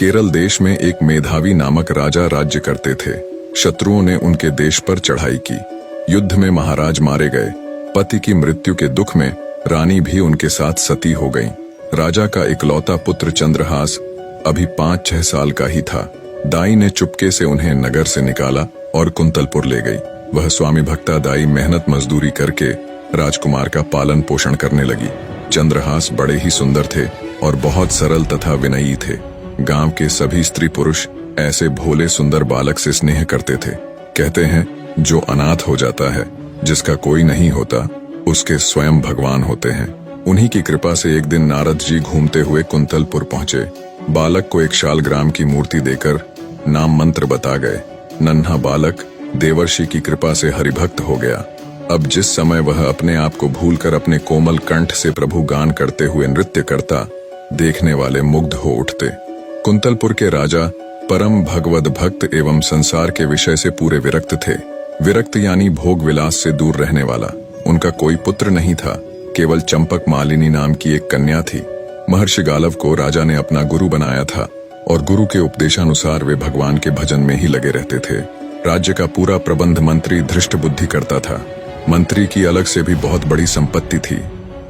केरल देश में एक मेधावी नामक राजा राज्य करते थे। शत्रुओं ने उनके देश पर चढ़ाई की। युद्ध में महाराज मारे गए। पति की मृत्यु के दुख में रानी भी उनके साथ सती हो गईं। राजा का इकलौता पुत्र चंद्रहास अभी 5-6 साल का ही था। दाई ने चुपके से उन्हें नगर से निकाला और कुंतलपुर ले गई। वह स्वामी भक्ता दाई मेहनत मजदूरी करके राजकुमार का पालन पोषण करने लगी। चंद्रहास बड़े ही सुंदर थे और बहुत सरल तथा विनयी थे। गांव के सभी स्त्री पुरुष ऐसे भोले सुंदर बालक से स्नेह करते थे। कहते हैं जो अनाथ हो जाता है, जिसका कोई नहीं होता, उसके स्वयं भगवान होते हैं। उन्हीं की कृपा से एक दिन नारद जी घूमते हुए कुंतलपुर पहुंचे। बालक को एक शालग्राम की मूर्ति देकर नाम मंत्र बता गए। नन्हा बालक देवर्षि की कृपा से हरिभक्त हो गया। अब जिस समय वह अपने आप को भूलकर अपने कोमल कंठ से प्रभु गान करते हुए नृत्य करता, देखने वाले मुग्ध हो उठते। कुंतलपुर के राजा परम भगवद भक्त एवं संसार के विषय से पूरे विरक्त थे। विरक्त यानी भोग विलास से दूर रहने वाला। उनका कोई पुत्र नहीं था, केवल चंपक मालिनी नाम की एक कन्या थी। महर्षि गालव को राजा ने अपना गुरु बनाया था और गुरु के उपदेशानुसार वे भगवान के भजन में ही लगे रहते थे। राज्य का पूरा प्रबंध मंत्री धृष्ट बुद्धि करता था। मंत्री की अलग से भी बहुत बड़ी संपत्ति थी।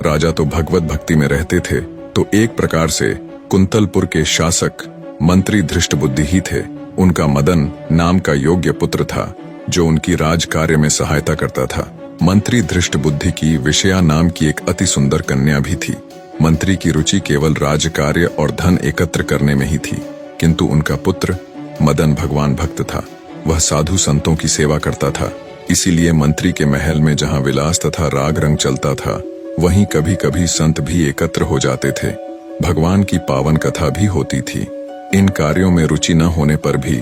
राजा तो भगवत भक्ति में रहते थे, तो एक प्रकार से कुंतलपुर के शासक मंत्री धृष्ट बुद्धि ही थे। उनका मदन नाम का योग्य पुत्र था, जो उनकी राज कार्य में सहायता करता था। मंत्री धृष्ट बुद्धि की विषया नाम की एक अति सुंदर कन्या भी थी। मंत्री की रुचि केवल राज कार्य और धन एकत्र करने में ही थी, किंतु उनका पुत्र मदन भगवान भक्त था। वह साधु संतों की सेवा करता था। इसीलिए मंत्री के महल में जहाँ विलास तथा राग रंग चलता था, वहीं कभी कभी संत भी एकत्र हो जाते थे। भगवान की पावन कथा भी होती थी। इन कार्यों में रुचि न होने पर भी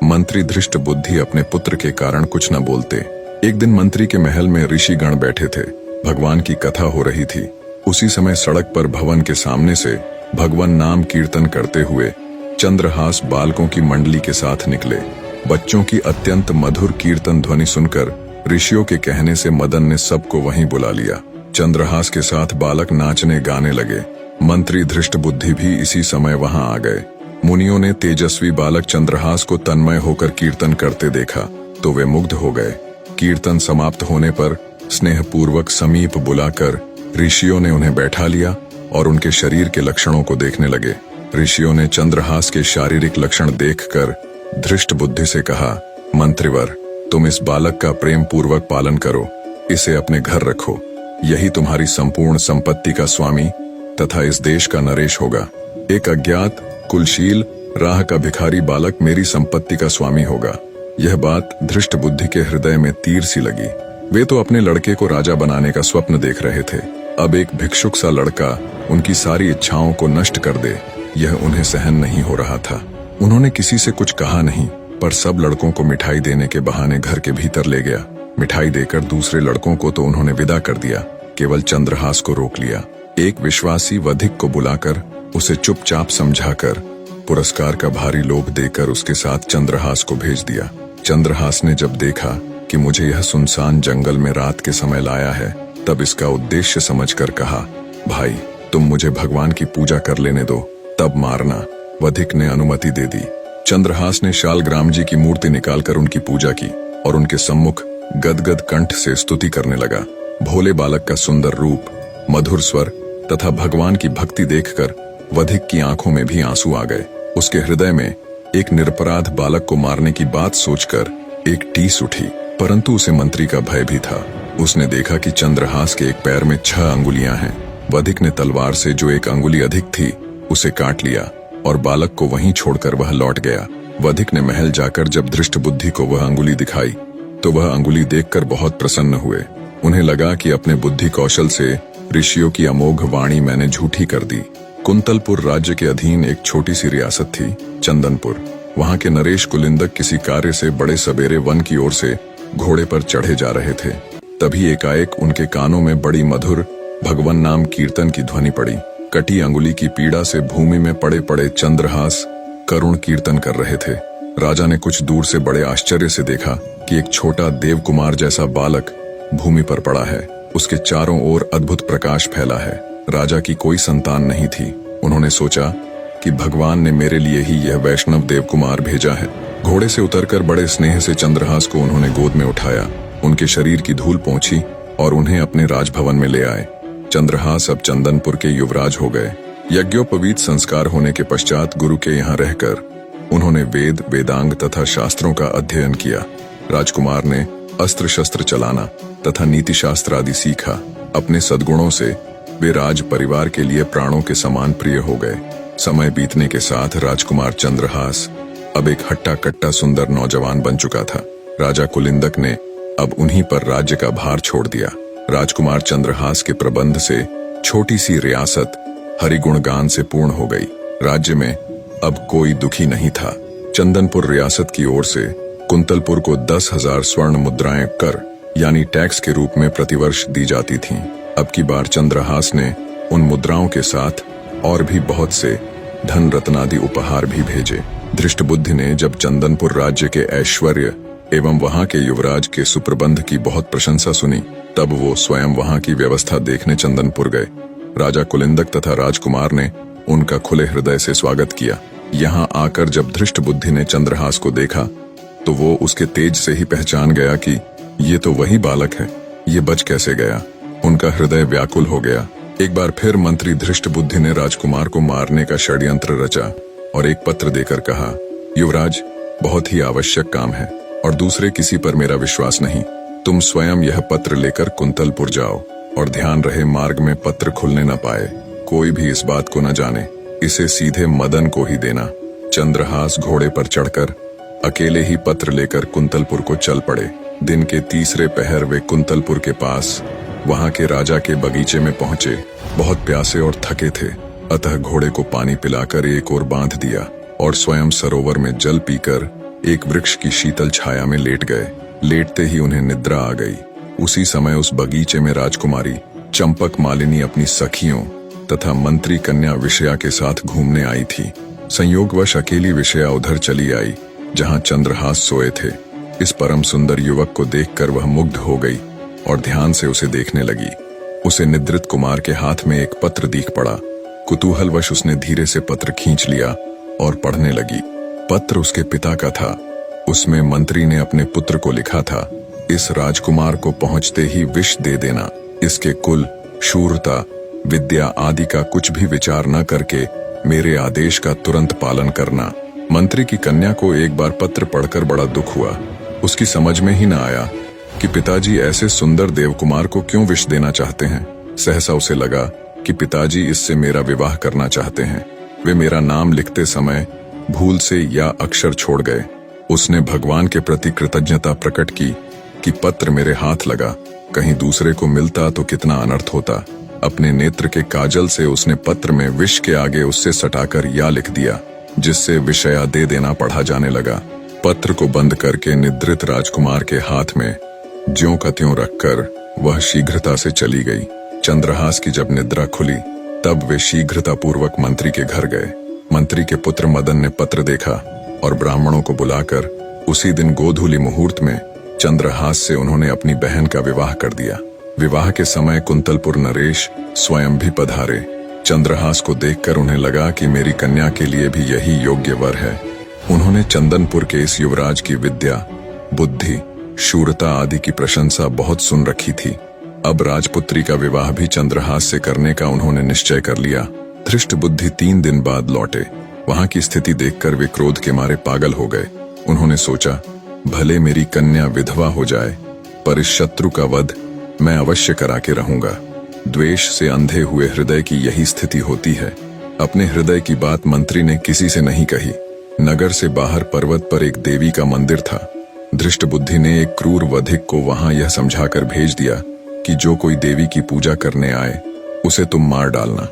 मंत्री धृष्ट बुद्धि अपने पुत्र के कारण कुछ न बोलते। एक दिन मंत्री के महल में ऋषि गण बैठे थे। भगवान की कथा हो रही थी। उसी समय सड़क पर भवन के सामने से भगवान नाम कीर्तन करते हुए चंद्रहास बालकों की मंडली के साथ निकले। बच्चों की अत्यंत मधुर कीर्तन ध्वनि सुनकर ऋषियों के कहने से मदन ने सबको वहीं बुला लिया। चंद्रहास के साथ बालक नाचने गाने लगे। मंत्री धृष्ट बुद्धि भी इसी समय वहां आ गए। मुनियों ने तेजस्वी बालक चंद्रहास को तन्मय होकर कीर्तन करते देखा तो वे मुग्ध हो गए। कीर्तन समाप्त होने पर स्नेहपूर्वक समीप बुलाकर ऋषियों ने उन्हें बैठा लिया और उनके शरीर के लक्षणों को देखने लगे। ऋषियों ने चंद्रहास के शारीरिक लक्षण देखकर धृष्ट बुद्धि से कहा, मंत्रिवर, तुम इस बालक का प्रेम पूर्वक पालन करो, इसे अपने घर रखो। यही तुम्हारी संपूर्ण संपत्ति का स्वामी तथा इस देश का नरेश होगा। एक अज्ञात कुलशील राह का भिखारी बालक मेरी संपत्ति का स्वामी होगा। यह बात धृष्ट बुद्धि के हृदय में तीर सी लगी। वे तो अपने लड़के को राजा बनाने का स्वप्न देख रहे थे। अब एक भिक्षुक सा लड़का उनकी सारी इच्छाओं को नष्ट कर दे, यह उन्हें सहन नहीं हो रहा था। उन्होंने किसी से कुछ कहा नहीं, पर सब लड़कों को मिठाई देने के बहाने घर के भीतर ले गया। मिठाई देकर दूसरे लड़कों को तो उन्होंने विदा कर दिया, केवल चंद्रहास को रोक लिया। एक विश्वासी वधिक को बुलाकर उसे चुपचाप समझाकर पुरस्कार का भारी लोभ देकर उसके साथ चंद्रहास को भेज दिया। चंद्रहास ने जब देखा कि मुझे यह सुनसान जंगल में रात के समय लाया है, तब इसका उद्देश्य समझकर कहा, भाई तुम मुझे भगवान की पूजा कर लेने दो, तब मारना। वधिक ने अनुमति दे दी। चंद्रहास ने शालग्राम जी की मूर्ति निकालकर उनकी पूजा की और उनके सम्मुख गदगद कंठ से स्तुति करने लगा। भोले बालक का सुंदर रूप, मधुर स्वर तथा भगवान की भक्ति देखकर वधिक की आंखों में भी आंसू आ गए। उसके हृदय में एक निरपराध बालक को मारने की बात सोचकर एक टीस उठी, परंतु उसे मंत्री का भय भी था। उसने देखा कि चंद्रहास के एक पैर में 6 अंगुलियां हैं। वधिक ने तलवार से जो एक अंगुली अधिक थी उसे काट लिया और बालक को वहीं छोड़कर वह लौट गया। वधिक ने महल जाकर जब धृष्ट बुद्धि को वह अंगुली दिखाई तो वह अंगुली देखकर बहुत प्रसन्न हुए। उन्हें लगा कि अपने बुद्धि कौशल से ऋषियों की अमोघ वाणी मैंने झूठी कर दी। कुंतलपुर राज्य के अधीन एक छोटी सी रियासत थी, चंदनपुर। वहां के नरेश कुलिंदक किसी कार्य से बड़े सवेरे वन की ओर से घोड़े पर चढ़े जा रहे थे। तभी एकाएक उनके कानों में बड़ी मधुर भगवान नाम कीर्तन की ध्वनि पड़ी। कटी अंगुली की पीड़ा से भूमि में पड़े पड़े चंद्रहास करुण कीर्तन कर रहे थे। राजा ने कुछ दूर से बड़े आश्चर्य से देखा कि एक छोटा देवकुमार जैसा बालक भूमि पर पड़ा है। उसके चारों ओर अद्भुत प्रकाश फैला है। राजा की कोई संतान नहीं थी। उन्होंने सोचा कि भगवान ने मेरे लिए ही यह वैष्णव देव कुमार भेजा है। घोड़े से उतरकर बड़े स्नेह से चंद्रहास को उन्होंने गोद में उठाया, उनके शरीर की धूल पोंछी और उन्हें अपने राजभवन में ले आए। चंद्रहास अब चंदनपुर के युवराज हो गए। यज्ञोपवीत संस्कार होने के पश्चात गुरु के यहाँ रहकर उन्होंने वेद, वेदांग तथा शास्त्रों का अध्ययन किया। राजकुमार ने अस्त्र शस्त्र चलाना तथा नीति शास्त्र आदि सीखा। अपने सद्गुणों से वे राज परिवार के लिए प्राणों के समान प्रिय हो गए। समय बीतने के साथ राजकुमार चंद्रहास अब एक हट्टा कट्टा सुंदर नौजवान बन चुका था। राजा कुलिंदक ने अब उन्हीं पर राज्य का भार छोड़ दिया। राजकुमार चंद्रहास के प्रबंध से छोटी सी रियासत हरिगुणगान से पूर्ण हो गई। राज्य में अब कोई दुखी नहीं था। चंदनपुर रियासत की ओर से कुंतलपुर को 10,000 स्वर्ण मुद्राएं कर यानी टैक्स के रूप में प्रतिवर्ष दी जाती थीं। अब की बार चंद्रहास ने उन मुद्राओं के साथ और भी बहुत से धन रत्नादि उपहार भी भेजे। धृष्टबुद्धि ने जब चंदनपुर राज्य के ऐश्वर्य एवं वहां के युवराज के सुप्रबंध की बहुत प्रशंसा सुनी, तब वो स्वयं वहां की व्यवस्था देखने चंदनपुर गए। राजा कुलिंदक तथा राजकुमार ने उनका खुले हृदय से स्वागत किया। यहाँ आकर जब धृष्टबुद्धि ने चंद्रहास को देखा तो वो उसके तेज से ही पहचान गया कि ये तो वही बालक है, ये बच कैसे गया। उनका हृदय व्याकुल हो गया। एक बार फिर मंत्री धृष्टबुद्धि ने राजकुमार को मारने का षड्यंत्र रचा और एक पत्र देकर कहा, युवराज, बहुत ही आवश्यक काम है और दूसरे किसी पर मेरा विश्वास नहीं। तुम स्वयं यह पत्र लेकर कुंतलपुर जाओ और ध्यान रहे मार्ग में पत्र खुलने न पाए, कोई भी इस बात को न जाने। इसे सीधे मदन को ही देना। चंद्रहास घोड़े पर चढ़कर अकेले ही पत्र लेकर कुंतलपुर को चल पड़े। दिन के तीसरे पहर वे कुंतलपुर के पास वहां के राजा के बगीचे में पहुंचे। बहुत प्यासे और थके थे, अतः घोड़े को पानी पिलाकर एक ओर बांध दिया और स्वयं सरोवर में जल पीकर एक वृक्ष की शीतल छाया में लेट गए। लेटते ही उन्हें निद्रा आ गई। उसी समय उस बगीचे में राजकुमारी चंपक मालिनी अपनी सखियों तथा मंत्री कन्या विषया के साथ घूमने आई थी। संयोगवश अकेली विषया उधर चली आई जहां चंद्रहास सोए थे। इस परम सुंदर युवक को देखकर वह मुग्ध हो गई और ध्यान से उसे देखने लगी। उसे निद्रित कुमार के हाथ में एक पत्र दिख पड़ा। कुतूहलवश उसने धीरे से पत्र खींच लिया और पढ़ने लगी। पत्र उसके पिता का था। उसमें मंत्री ने अपने पुत्र को लिखा था, इस राजकुमार को पहुंचते ही विष दे देना। इसके कुल, शूरता, विद्या आदि का कुछ भी विचार न करके मेरे आदेश का तुरंत पालन करना। मंत्री की कन्या को एक बार पत्र पढ़कर बड़ा दुख हुआ। उसकी समझ में ही न आया कि पिताजी ऐसे सुंदर देवकुमार को क्यों विष देना चाहते हैं। सहसा उसे लगा कि पिताजी इससे मेरा विवाह करना चाहते हैं। वे मेरा नाम लिखते समय भूल से या अक्षर छोड़ गए। उसने भगवान के प्रति कृतज्ञता प्रकट की कि पत्र मेरे हाथ लगा, कहीं दूसरे को मिलता तो कितना अनर्थ होता। अपने नेत्र के काजल से उसने पत्र में विष के आगे उससे सटाकर या लिख दिया, जिससे विषया दे देना पढ़ा जाने लगा। पत्र को बंद करके निद्रित राजकुमार के हाथ में ज्यों का त्यों रखकर वह शीघ्रता से चली गई। चंद्रहास की जब निद्रा खुली तब वे शीघ्रता पूर्वक मंत्री के घर गए। मंत्री के पुत्र मदन ने पत्र देखा और ब्राह्मणों को बुलाकर उसी दिन गोधूली मुहूर्त में चंद्रहास से उन्होंने अपनी बहन का विवाह कर दिया। विवाह के समय कुंतलपुर नरेश स्वयं भी पधारे। चंद्रहास को देखकर उन्हें लगा कि मेरी कन्या के लिए भी यही योग्य वर है। उन्होंने चंदनपुर के इस युवराज की विद्या, बुद्धि, शूरता आदि की प्रशंसा बहुत सुन रखी थी। अब राजपुत्री का विवाह भी चंद्रहास से करने का उन्होंने निश्चय कर लिया। धृष्टबुद्धि 3 दिन बाद लौटे। वहां की स्थिति देखकर वे क्रोध के मारे पागल हो गए। उन्होंने सोचा, भले मेरी कन्या विधवा हो जाए, पर इस शत्रु का वध मैं अवश्य करा के रहूंगा। द्वेष से अंधे हुए हृदय की यही स्थिति होती है। अपने हृदय की बात मंत्री ने किसी से नहीं कही। नगर से बाहर पर्वत पर एक देवी का मंदिर था। धृष्टबुद्धि ने एक क्रूर वधिक को वहां यह समझाकर भेज दिया कि जो कोई देवी की पूजा करने आए उसे तुम मार डालना।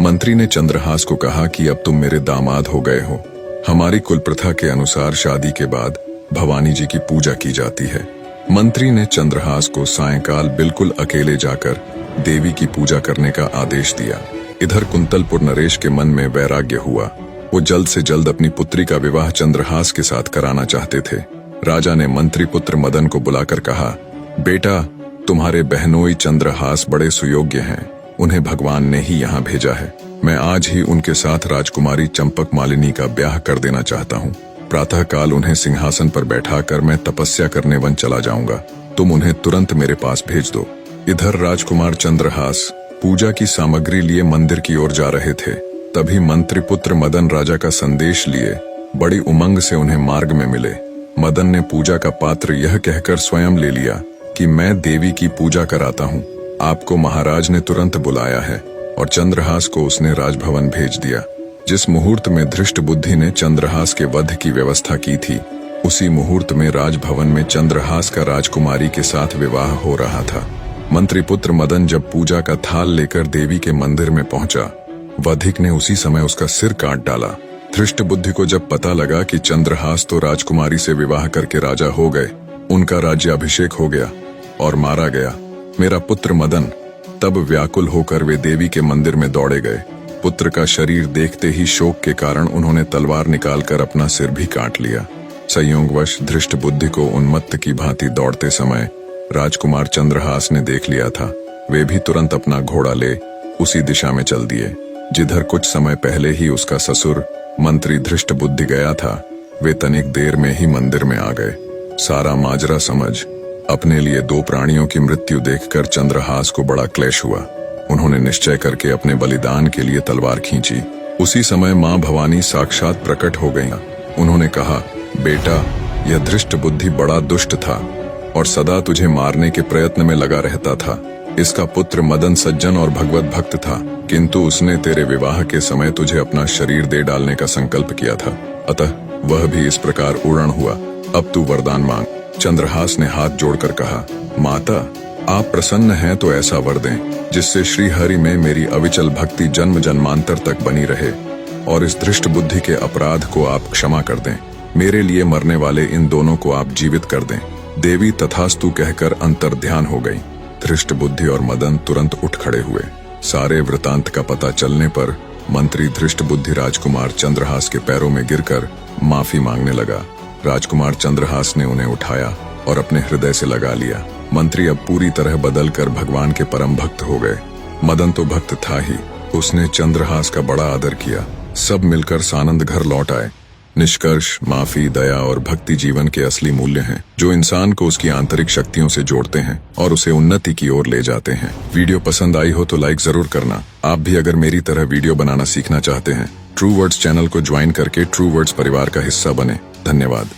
मंत्री ने चंद्रहास को कहा कि अब तुम मेरे दामाद हो गए हो। हमारी कुल प्रथा के अनुसार शादी के बाद भवानी जी की पूजा की जाती है। मंत्री ने चंद्रहास को सायंकाल बिल्कुल अकेले जाकर देवी की पूजा करने का आदेश दिया। इधर कुंतलपुर नरेश के मन में वैराग्य हुआ। वो जल्द से जल्द अपनी पुत्री का विवाह चंद्रहास के साथ कराना चाहते थे। राजा ने मंत्री पुत्र मदन को बुलाकर कहा, बेटा, तुम्हारे बहनोई चंद्रहास बड़े सुयोग्य हैं। उन्हें भगवान ने ही यहाँ भेजा है। मैं आज ही उनके साथ राजकुमारी चंपक मालिनी का ब्याह कर देना चाहता हूँ। प्रातःकाल उन्हें सिंहासन पर बैठाकर मैं तपस्या करने वन चला जाऊंगा। तुम उन्हें तुरंत मेरे पास भेज दो। इधर राजकुमार चंद्रहास पूजा की सामग्री लिए मंदिर की ओर जा रहे थे। तभी मंत्री पुत्र मदन राजा का संदेश लिए बड़ी उमंग से उन्हें मार्ग में मिले। मदन ने पूजा का पात्र यह कहकर स्वयं ले लिया कि मैं देवी की पूजा कराता हूँ, आपको महाराज ने तुरंत बुलाया है। और चंद्रहास को उसने राजभवन भेज दिया। जिस मुहूर्त में धृष्ट बुद्धि ने चंद्रहास के वध की व्यवस्था की थी, उसी मुहूर्त में राजभवन में चंद्रहास का राजकुमारी के साथ विवाह हो रहा था। मंत्री पुत्र मदन जब पूजा का थाल लेकर देवी के मंदिर में पहुंचा, वधिक ने उसी समय उसका सिर काट डाला। धृष्ट बुद्धि को जब पता लगा कि चंद्रहास तो राजकुमारी से विवाह करके राजा हो गए, उनका राज्याभिषेक हो गया और मारा गया, मेरा पुत्र मदन, तब व्याकुल होकर वे देवी के मंदिर में दौड़े गए। पुत्र का शरीर देखते ही शोक के कारण उन्होंने तलवार निकालकर अपना सिर भी काट लिया। संयोगवश धृष्ट बुद्धि को उन्मत्त की भांति दौड़ते समय राजकुमार चंद्रहास ने देख लिया था। वे भी तुरंत अपना घोड़ा ले उसी दिशा में चल दिए जिधर कुछ समय पहले ही उसका ससुर मंत्री धृष्ट बुद्धि गया था। वे तनिक देर में ही मंदिर में आ गए। सारा माजरा समझ अपने लिए दो प्राणियों की मृत्यु देखकर चंद्रहास को बड़ा क्लेश हुआ। उन्होंने निश्चय करके अपने बलिदान के लिए तलवार खींची। उसी समय मां भवानी साक्षात प्रकट हो गईं। उन्होंने कहा, बेटा, यह धृष्ट बुद्धि बड़ा दुष्ट था और सदा तुझे मारने के प्रयत्न में लगा रहता था। इसका पुत्र मदन सज्जन और भगवत भक्त था, किंतु उसने तेरे विवाह के समय तुझे अपना शरीर दे डालने का संकल्प किया था, अतः वह भी इस प्रकार उड़न हुआ। अब तू वरदान मांग। चंद्रहास ने हाथ जोड़कर कहा, माता, आप प्रसन्न हैं तो ऐसा वर दें जिससे श्री हरि में मेरी अविचल भक्ति जन्म जन्मांतर तक बनी रहे और इस धृष्ट बुद्धि के अपराध को आप क्षमा कर दें। मेरे लिए मरने वाले इन दोनों को आप जीवित कर दें। देवी तथास्तु कहकर अंतर्ध्यान हो गई। धृष्ट बुद्धि और मदन तुरंत उठ खड़े हुए। सारे वृतांत का पता चलने पर मंत्री धृष्ट बुद्धि राजकुमार चंद्रहास के पैरों में गिरकर माफी मांगने लगा। राजकुमार चंद्रहास ने उन्हें उठाया और अपने हृदय से लगा लिया। मंत्री अब पूरी तरह बदलकर भगवान के परम भक्त हो गए। मदन तो भक्त था ही, उसने चंद्रहास का बड़ा आदर किया। सब मिलकर सानंद घर लौट आए। निष्कर्ष, माफी, दया और भक्ति जीवन के असली मूल्य हैं, जो इंसान को उसकी आंतरिक शक्तियों से जोड़ते हैं और उसे उन्नति की ओर ले जाते हैं। वीडियो पसंद आई हो तो लाइक जरूर करना। आप भी अगर मेरी तरह वीडियो बनाना सीखना चाहते हैं, ट्रू वर्ड्स चैनल को ज्वाइन करके ट्रू वर्ड्स परिवार का हिस्सा बने। धन्यवाद।